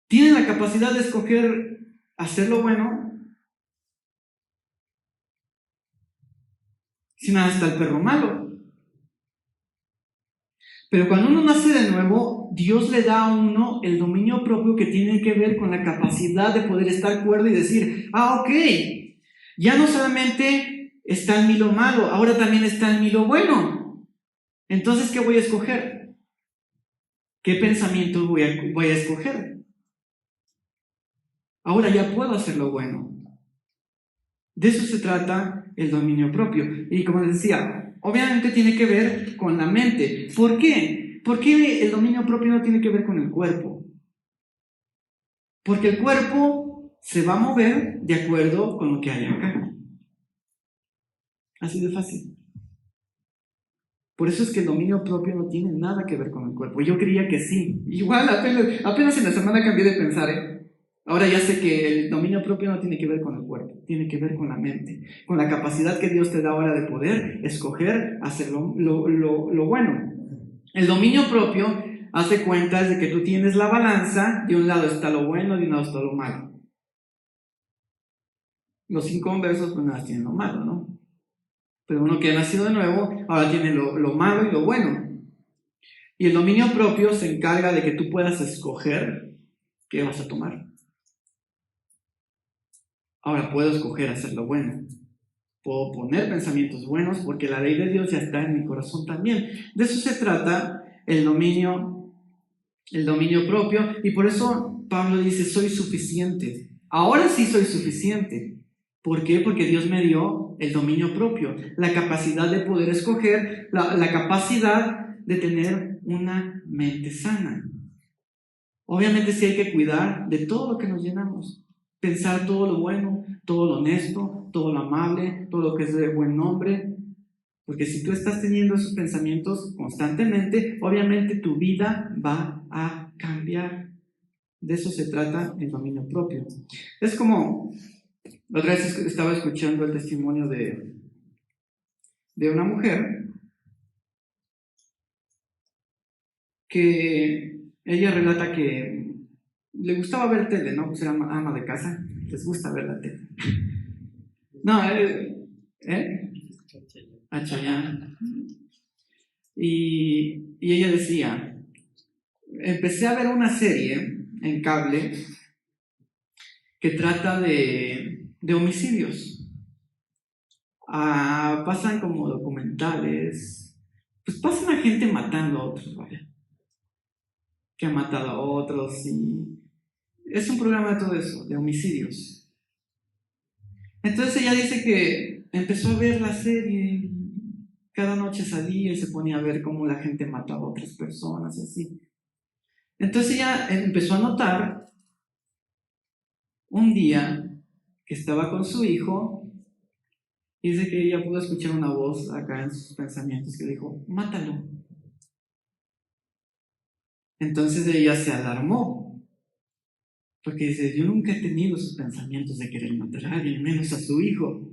Tienen la capacidad de escoger hacer lo bueno, si nada está el perro malo. Pero cuando uno nace de nuevo, Dios le da a uno el dominio propio que tiene que ver con la capacidad de poder estar cuerdo y decir, ok, ya no solamente está en mí lo malo, ahora también está en mí lo bueno. Entonces, ¿qué voy a escoger? ¿Qué pensamiento voy a escoger? Ahora ya puedo hacer lo bueno. De eso se trata el dominio propio. Y como les decía, obviamente tiene que ver con la mente. ¿Por qué? ¿Por qué el dominio propio no tiene que ver con el cuerpo? Porque el cuerpo se va a mover de acuerdo con lo que hay acá. Así de fácil. Por eso es que el dominio propio no tiene nada que ver con el cuerpo. Yo creía que sí. Igual, apenas en la semana cambié de pensar, ¿eh? Ahora ya sé que el dominio propio no tiene que ver con el cuerpo, tiene que ver con la mente, con la capacidad que Dios te da ahora de poder escoger hacer lo bueno. El dominio propio hace cuentas de que tú tienes la balanza, de un lado está lo bueno, de un lado está lo malo. Los 5 conversos pues nada tienen lo malo, ¿no? Pero uno que ha nacido de nuevo ahora tiene lo malo y lo bueno. Y el dominio propio se encarga de que tú puedas escoger qué vas a tomar. Ahora puedo escoger hacer lo bueno. Puedo poner pensamientos buenos porque la ley de Dios ya está en mi corazón también. De eso se trata el dominio propio. Y por eso Pablo dice, soy suficiente. Ahora sí soy suficiente. ¿Por qué? Porque Dios me dio el dominio propio, la capacidad de poder escoger, la capacidad de tener una mente sana. Obviamente sí hay que cuidar de todo lo que nos llenamos. Pensar todo lo bueno, todo lo honesto, todo lo amable, todo lo que es de buen nombre. Porque si tú estás teniendo esos pensamientos constantemente, obviamente tu vida va a cambiar. De eso se trata el dominio propio. Es como, la otra vez estaba escuchando el testimonio de una mujer que ella relata que le gustaba ver tele, ¿no? Pues era ama de casa, les gusta ver la tele. No, a Chayanne. Y ella decía, empecé a ver una serie en cable que trata de homicidios. Pasan como documentales, pues pasan a gente matando a otros, ¿vale? Que ha matado a otros y es un programa de todo eso, de homicidios. Entonces ella dice que empezó a ver la serie, cada noche salía y se ponía a ver cómo la gente mataba a otras personas y así. Entonces ella empezó a notar un día que estaba con su hijo y dice que ella pudo escuchar una voz acá en sus pensamientos que dijo, mátalo. Entonces ella se alarmó, porque dice, yo nunca he tenido esos pensamientos de querer matar a alguien, menos a su hijo.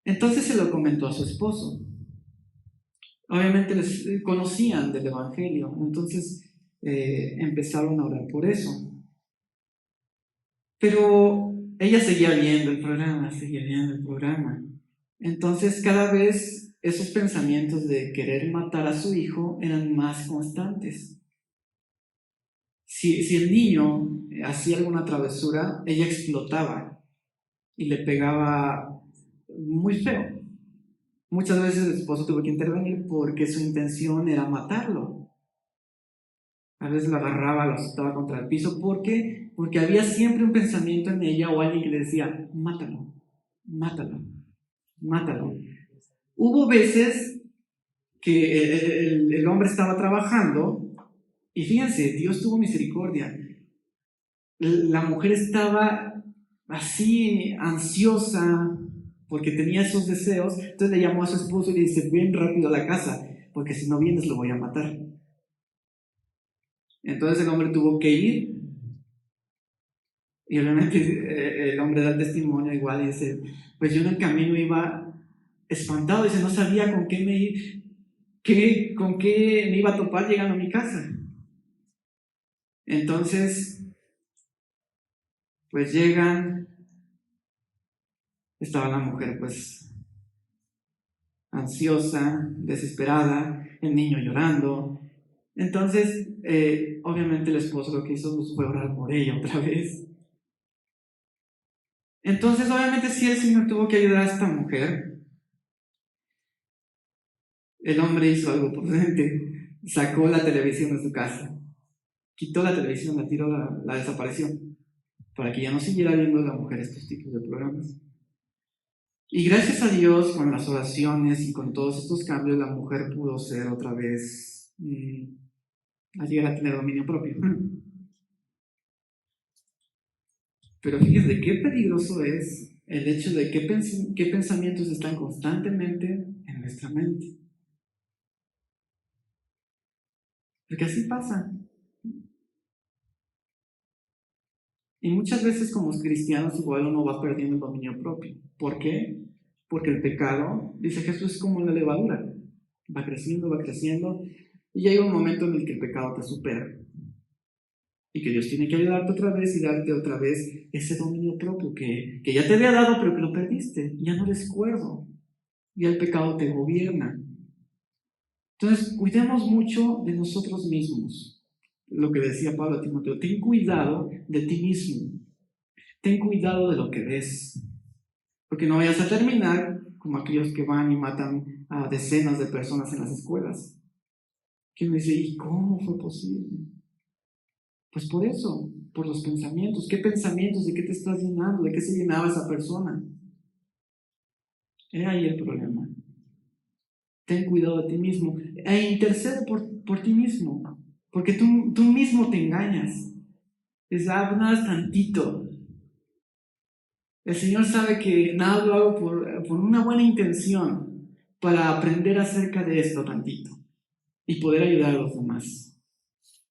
Entonces se lo comentó a su esposo. Obviamente les conocían del Evangelio, entonces empezaron a orar por eso. Pero ella seguía viendo el programa, seguía viendo el programa. Entonces cada vez esos pensamientos de querer matar a su hijo eran más constantes. Si el niño hacía alguna travesura, ella explotaba y le pegaba muy feo. Muchas veces el esposo tuvo que intervenir porque su intención era matarlo. A veces lo agarraba, lo azotaba contra el piso. ¿Por qué? Porque había siempre un pensamiento en ella o alguien que le decía, mátalo, mátalo, mátalo. Hubo veces que el hombre estaba trabajando y fíjense, Dios tuvo misericordia. La mujer estaba así ansiosa porque tenía esos deseos, entonces le llamó a su esposo y le dice, ven rápido a la casa, porque si no vienes lo voy a matar. Entonces el hombre tuvo que ir y obviamente el hombre da el testimonio igual y dice, pues yo en el camino iba espantado, dice, no sabía con qué me iba a topar llegando a mi casa. Entonces, pues llegan, estaba la mujer pues ansiosa, desesperada, el niño llorando. Entonces, obviamente el esposo lo que hizo pues, fue orar por ella otra vez. Entonces, obviamente sí el Señor tuvo que ayudar a esta mujer. El hombre hizo algo prudente, sacó la televisión de su casa, quitó la televisión, la tiró, la desapareció, para que ya no siguiera viendo a la mujer estos tipos de programas. Y gracias a Dios, con las oraciones y con todos estos cambios, la mujer pudo ser otra vez, a llegar a tener dominio propio. Pero fíjense qué peligroso es el hecho de qué pensamientos están constantemente en nuestra mente. Porque así pasa. Y muchas veces como cristianos igual uno va perdiendo el dominio propio. ¿Por qué? Porque el pecado, dice Jesús, es como la levadura. Va creciendo, y llega un momento en el que el pecado te supera. Y que Dios tiene que ayudarte otra vez y darte otra vez ese dominio propio que ya te había dado, pero que lo perdiste. Ya no eres cuerdo. Ya el pecado te gobierna. Entonces, cuidemos mucho de nosotros mismos. Lo que decía Pablo a Timoteo, ten cuidado de ti mismo. Ten cuidado de lo que ves. Porque no vayas a terminar como aquellos que van y matan a decenas de personas en las escuelas. Que uno dice, ¿y cómo fue posible? Pues por eso, por los pensamientos. ¿Qué pensamientos? ¿De qué te estás llenando? ¿De qué se llenaba esa persona? He ahí el problema. Ten cuidado de ti mismo. E intercede por ti mismo. Porque tú mismo te engañas. Es nada es tantito. El Señor sabe que nada lo hago por una buena intención, para aprender acerca de esto tantito y poder ayudar a los demás.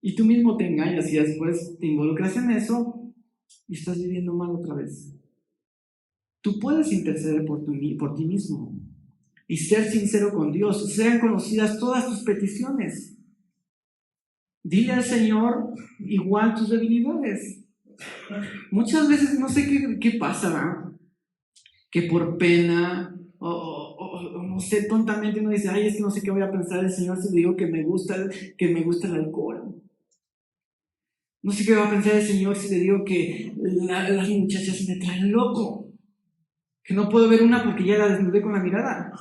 Y tú mismo te engañas y después te involucras en eso y estás viviendo mal otra vez. Tú puedes interceder por ti mismo y ser sincero con Dios. Sean conocidas todas tus peticiones. Dile al Señor igual tus debilidades. Muchas veces no sé qué pasa, ¿verdad? Que por pena o no sé, tontamente uno dice, ay, es que no sé qué voy a pensar el Señor si le digo que me gusta el alcohol. No sé qué va a pensar el Señor si le digo que las muchachas me traen loco, que no puedo ver una porque ya la desnudé con la mirada.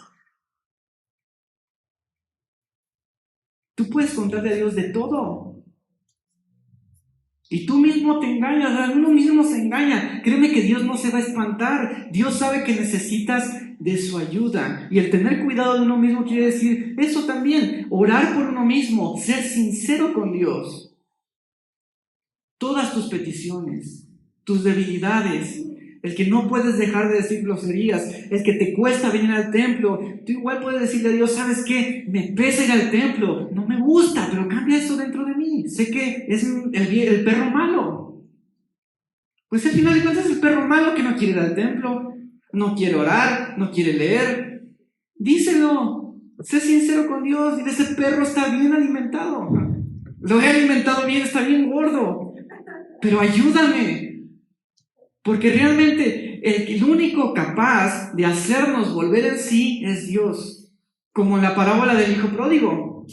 Tú puedes contarle a Dios de todo. Y tú mismo te engañas, uno mismo se engaña. Créeme que Dios no se va a espantar. Dios sabe que necesitas de su ayuda. Y el tener cuidado de uno mismo quiere decir eso también. Orar por uno mismo, ser sincero con Dios. Todas tus peticiones, tus debilidades, el que no puedes dejar de decir groserías, el que te cuesta venir al templo, tú igual puedes decirle a Dios, ¿sabes qué? Me pesa ir al templo, no me gusta, pero cambia eso dentro de mí. Sé que es el perro malo. Pues al final de cuentas es el perro malo que no quiere ir al templo, no quiere orar, no quiere leer. Díselo, sé sincero con Dios, y ese perro está bien alimentado. Lo he alimentado bien, está bien gordo. Pero ayúdame, porque realmente el único capaz de hacernos volver en sí es Dios, como en la parábola del hijo pródigo.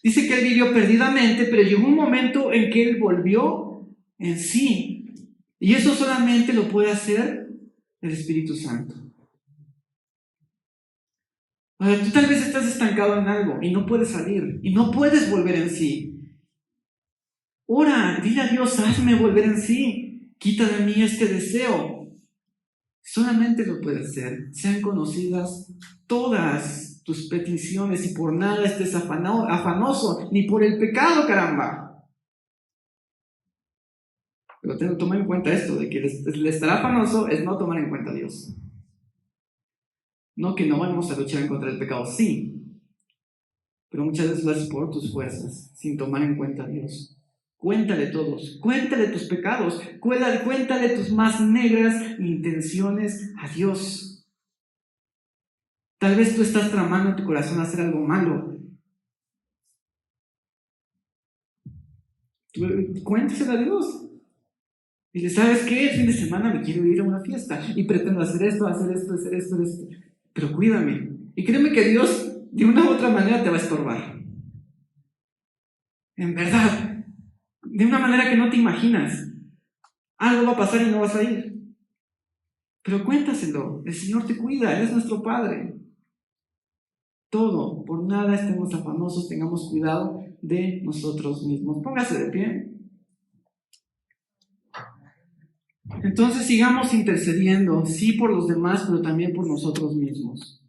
Dice que él vivió perdidamente, pero llegó un momento en que él volvió en sí. Y eso solamente lo puede hacer el Espíritu Santo. Ahora, tú tal vez estás estancado en algo y no puedes salir, y no puedes volver en sí. Ora, dile a Dios, hazme volver en sí. Quita de mí este deseo. Solamente lo puede hacer. Sean conocidas todas tus peticiones y por nada estés afanoso, ni por el pecado, caramba. Pero toma en cuenta esto, de que el estar afanoso es no tomar en cuenta a Dios. No que no vamos a luchar en contra del pecado, sí, pero muchas veces lo haces por tus fuerzas, sin tomar en cuenta a Dios. Cuéntale todos, cuéntale tus pecados, cuéntale tus más negras intenciones a Dios. Tal vez tú estás tramando en tu corazón hacer algo malo. Cuéntaselo a Dios. Dile, ¿sabes qué? El fin de semana me quiero ir a una fiesta y pretendo hacer esto, hacer esto, hacer esto, hacer esto. Pero cuídame. Y créeme que Dios, de una u otra manera, te va a estorbar. En verdad. De una manera que no te imaginas. Algo va a pasar y no vas a ir. Pero cuéntaselo. El Señor te cuida. Él es nuestro Padre. Todo. Por nada estemos afanosos. Tengamos cuidado de nosotros mismos. Póngase de pie. Entonces sigamos intercediendo, sí por los demás, pero también por nosotros mismos.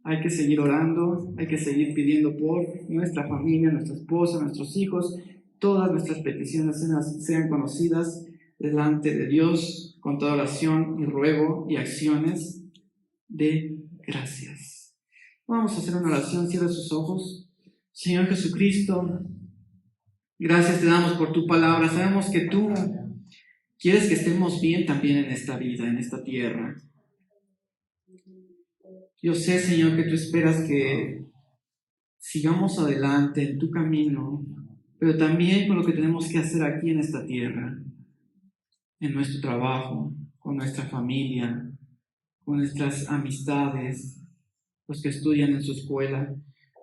Hay que seguir orando, hay que seguir pidiendo por nuestra familia, nuestra esposa, nuestros hijos, todas nuestras peticiones sean conocidas delante de Dios con toda oración y ruego y acciones de gracias. Vamos a hacer una oración, cierra sus ojos. Señor Jesucristo, gracias te damos por tu palabra. Sabemos que tú quieres que estemos bien también en esta vida, en esta tierra. Yo sé, Señor, que tú esperas que sigamos adelante en tu camino, pero también con lo que tenemos que hacer aquí en esta tierra, en nuestro trabajo, con nuestra familia, con nuestras amistades, los que estudian en su escuela.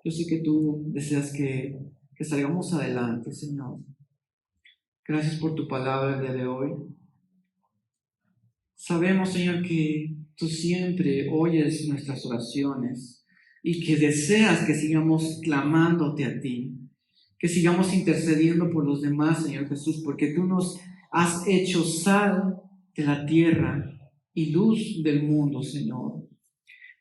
Yo sé que tú deseas que salgamos adelante, Señor. Gracias por tu palabra el día de hoy. Sabemos, Señor, que tú siempre oyes nuestras oraciones y que deseas que sigamos clamándote a ti, que sigamos intercediendo por los demás, Señor Jesús, porque tú nos has hecho sal de la tierra y luz del mundo, Señor.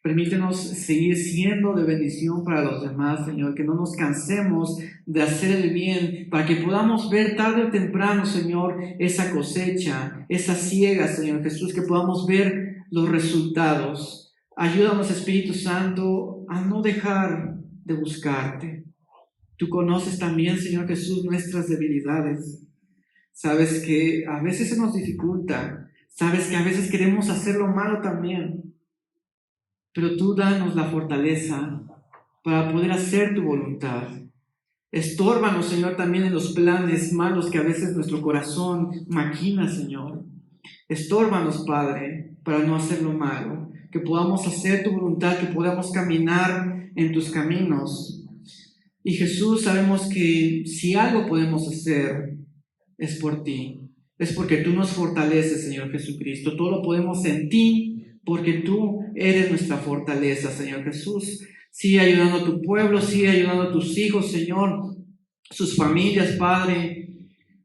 Permítenos seguir siendo de bendición para los demás, Señor, que no nos cansemos de hacer el bien, para que podamos ver tarde o temprano, Señor, esa cosecha, esa siega, Señor Jesús, que podamos ver los resultados. Ayúdanos, Espíritu Santo, a no dejar de buscarte. Tú conoces también, Señor Jesús, nuestras debilidades. Sabes que a veces se nos dificulta, sabes que a veces queremos hacer lo malo también. Pero tú danos la fortaleza para poder hacer tu voluntad. Estórbanos, Señor, también en los planes malos que a veces nuestro corazón maquina, Señor. Estórbanos, Padre, para no hacer lo malo, que podamos hacer tu voluntad, que podamos caminar en tus caminos. Y Jesús, sabemos que si algo podemos hacer es por ti, es porque tú nos fortaleces, Señor Jesucristo. Todo lo podemos en ti, porque tú eres nuestra fortaleza, Señor Jesús. Sigue ayudando a tu pueblo, sigue ayudando a tus hijos, Señor, sus familias, Padre.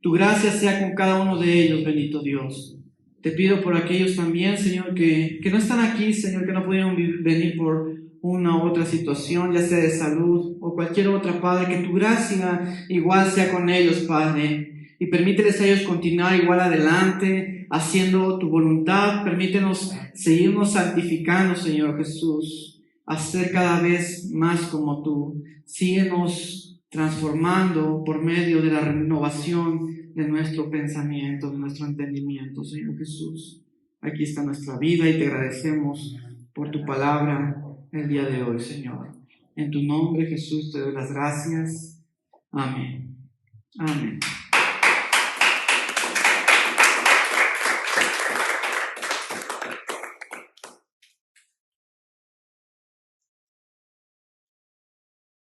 Tu gracia sea con cada uno de ellos, bendito Dios. Te pido por aquellos también, Señor, que no están aquí, Señor, que no pudieron venir por una u otra situación, ya sea de salud o cualquier otra, Padre, que tu gracia igual sea con ellos, Padre. Y permíteles a ellos continuar igual adelante, haciendo tu voluntad. Permítenos seguirnos santificando, Señor Jesús, a ser cada vez más como tú. Síguenos transformando por medio de la renovación de nuestro pensamiento, de nuestro entendimiento, Señor Jesús. Aquí está nuestra vida y te agradecemos por tu palabra el día de hoy, Señor. En tu nombre, Jesús, te doy las gracias. Amén. Amén.